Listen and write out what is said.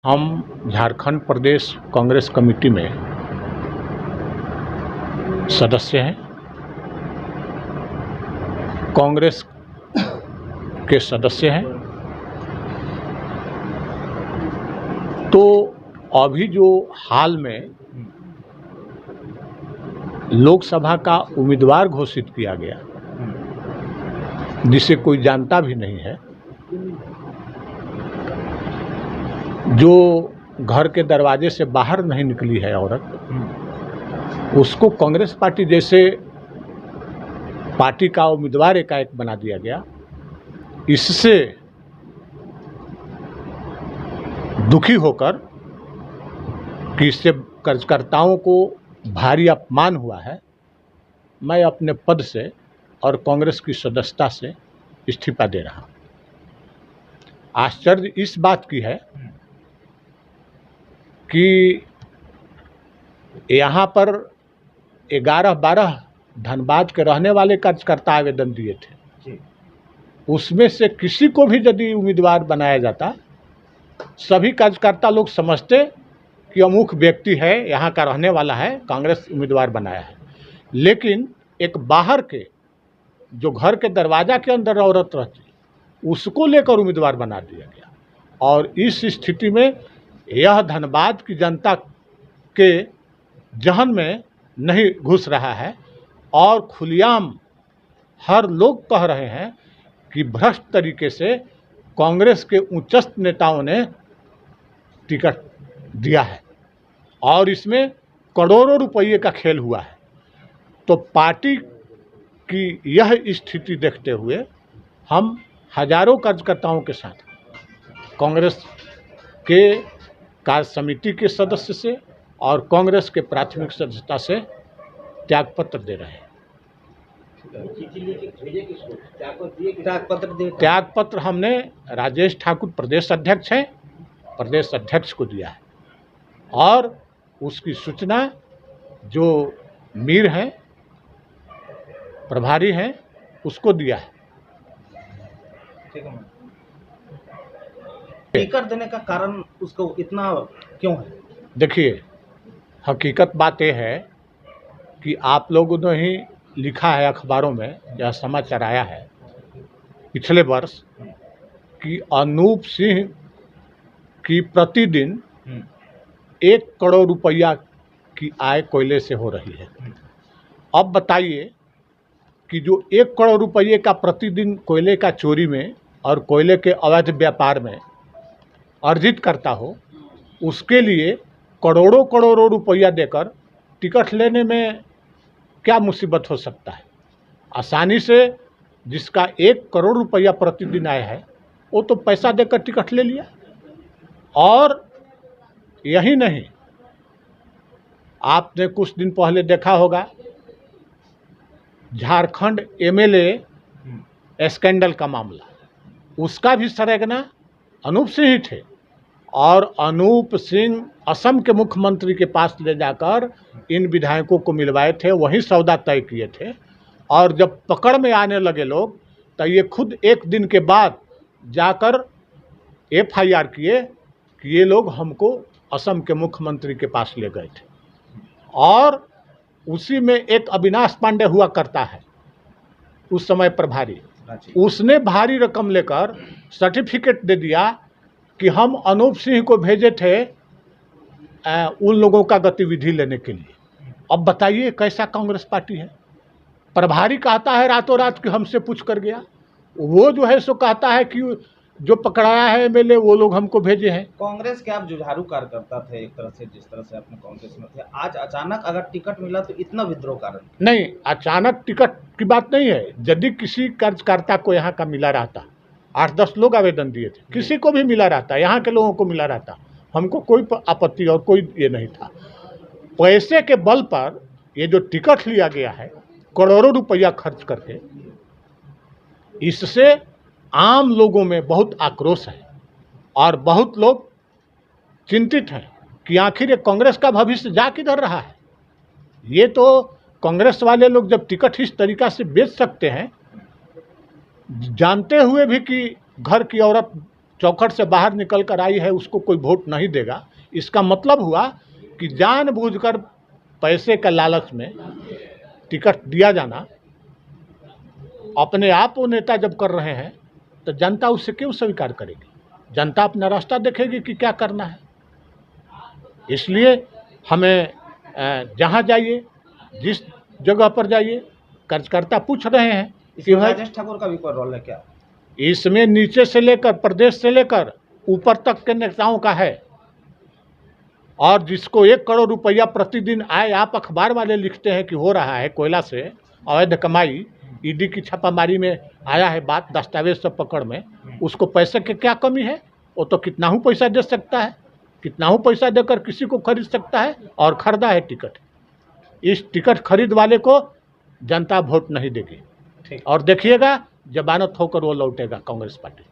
हम झारखंड प्रदेश कांग्रेस कमेटी में सदस्य हैं। कांग्रेस के सदस्य हैं। तो अभी जो हाल में लोकसभा का उम्मीदवार घोषित किया गया, जिसे कोई जानता भी नहीं है, जो घर के दरवाजे से बाहर नहीं निकली है औरत, उसको कांग्रेस पार्टी जैसे पार्टी का उम्मीदवार एकाएक बना दिया गया। इससे दुखी होकर कि इससे कार्यकर्ताओं को भारी अपमान हुआ है, मैं अपने पद से और कांग्रेस की सदस्यता से इस्तीफा दे रहा हूं। आश्चर्य इस बात की है कि यहाँ पर 11-12 धनबाद के रहने वाले कार्यकर्ता आवेदन दिए थे। उसमें से किसी को भी यदि उम्मीदवार बनाया जाता, सभी कार्यकर्ता लोग समझते कि अमुक व्यक्ति है, यहाँ का रहने वाला है, कांग्रेस उम्मीदवार बनाया है। लेकिन एक बाहर के, जो घर के दरवाजा के अंदर औरत रहती, उसको लेकर उम्मीदवार बना दिया गया। और इस स्थिति में यह धनबाद की जनता के जहन में नहीं घुस रहा है और खुलेआम हर लोग कह रहे हैं कि भ्रष्ट तरीके से कांग्रेस के उच्चस्थ नेताओं ने टिकट दिया है और इसमें करोड़ों रुपये का खेल हुआ है। तो पार्टी की यह स्थिति देखते हुए हम हजारों कार्यकर्ताओं के साथ कांग्रेस के कार्य समिति के सदस्य से और कांग्रेस के प्राथमिक सदस्यता से त्यागपत्र दे रहे हैं। त्यागपत्र हमने राजेश ठाकुर प्रदेश अध्यक्ष हैं, प्रदेश अध्यक्ष को दिया है और उसकी सूचना जो मीर हैं, प्रभारी हैं, उसको दिया है। टिकट देने का कारण उसको इतना क्यों है? देखिए, हकीकत बात यह है कि आप लोगों ने ही लिखा है अखबारों में, यह समाचार आया है पिछले वर्ष कि अनूप सिंह की प्रतिदिन 1 करोड़ रुपया की आय कोयले से हो रही है। अब बताइए कि जो 1 करोड़ रुपये का प्रतिदिन कोयले का चोरी में और कोयले के अवैध व्यापार में अर्जित करता हो, उसके लिए करोड़ों करोड़ों रुपया देकर टिकट लेने में क्या मुसीबत हो सकता है। आसानी से जिसका 1 करोड़ रुपया प्रतिदिन आया है, वो तो पैसा देकर टिकट ले लिया। और यही नहीं, आपने कुछ दिन पहले देखा होगा झारखंड एमएलए स्कैंडल का मामला, उसका भी सरगना अनूप सिंह ही थे और अनूप सिंह असम के मुख्यमंत्री के पास ले जाकर इन विधायकों को मिलवाए थे, वहीं सौदा तय किए थे। और जब पकड़ में आने लगे लोग, तो ये खुद एक दिन के बाद जाकर FIR किए कि ये लोग हमको असम के मुख्यमंत्री के पास ले गए थे। और उसी में एक अविनाश पांडे हुआ करता है, उस समय प्रभारी, उसने भारी रकम लेकर सर्टिफिकेट दे दिया कि हम अनूप सिंह को भेजे थे उन लोगों का गतिविधि लेने के लिए। अब बताइए कैसा कांग्रेस पार्टी है। प्रभारी कहता है रातों रात कि हमसे पूछ कर गया, वो जो है सो कहता है कि जो पकड़ाया है एमएलए वो लोग हमको भेजे हैं। कांग्रेस के आप जुझारू कार्यकर्ता थे, एक तरह से जिस तरह से अपने कांग्रेस में थे, आज अचानक अगर टिकट मिला तो इतना विद्रोह कारण नहीं, अचानक टिकट की बात नहीं है। यदि किसी कार्यकर्ता को यहाँ का मिला रहता, 8-10 लोग आवेदन दिए थे, किसी को भी मिला रहता, यहाँ के लोगों को मिला रहता, हमको कोई आपत्ति और कोई ये नहीं था। पैसे के बल पर ये जो टिकट लिया गया है करोड़ों रुपया खर्च करके, इससे आम लोगों में बहुत आक्रोश है और बहुत लोग चिंतित हैं कि आखिर ये कांग्रेस का भविष्य जा किधर रहा है। ये तो कांग्रेस वाले लोग जब टिकट इस तरीक़ा से बेच सकते हैं, जानते हुए भी कि घर की औरत चौखट से बाहर निकल कर आई है उसको कोई वोट नहीं देगा। इसका मतलब हुआ कि जानबूझकर पैसे का लालच में टिकट दिया जाना, अपने आप वो नेता जब कर रहे हैं तो जनता उससे क्यों स्वीकार करेगी? जनता अपना रास्ता देखेगी कि क्या करना है। इसलिए हमें जहाँ जाइए, जिस जगह पर जाइए, कार्यकर्ता पूछ रहे हैं कि इसमें भाई राजेश ठाकुर का भी कोई रोल है क्या? इसमें नीचे से लेकर, प्रदेश से लेकर ऊपर तक के नेताओं का है। और जिसको 1 करोड़ रुपया प्रतिदिन आए, आप अखबार वाले लिखते हैं कि हो रहा है कोयला से अवैध कमाई, ईडी की छापामारी में आया है बात, दस्तावेज सब पकड़ में, उसको पैसे की क्या कमी है? वो तो कितना ही पैसा दे सकता है, कितना ही पैसा देकर किसी को खरीद सकता है, और खरीदा है टिकट। इस टिकट खरीद वाले को जनता वोट नहीं देगी। ठीक। और देखिएगा जमानत होकर वो लौटेगा कांग्रेस पार्टी।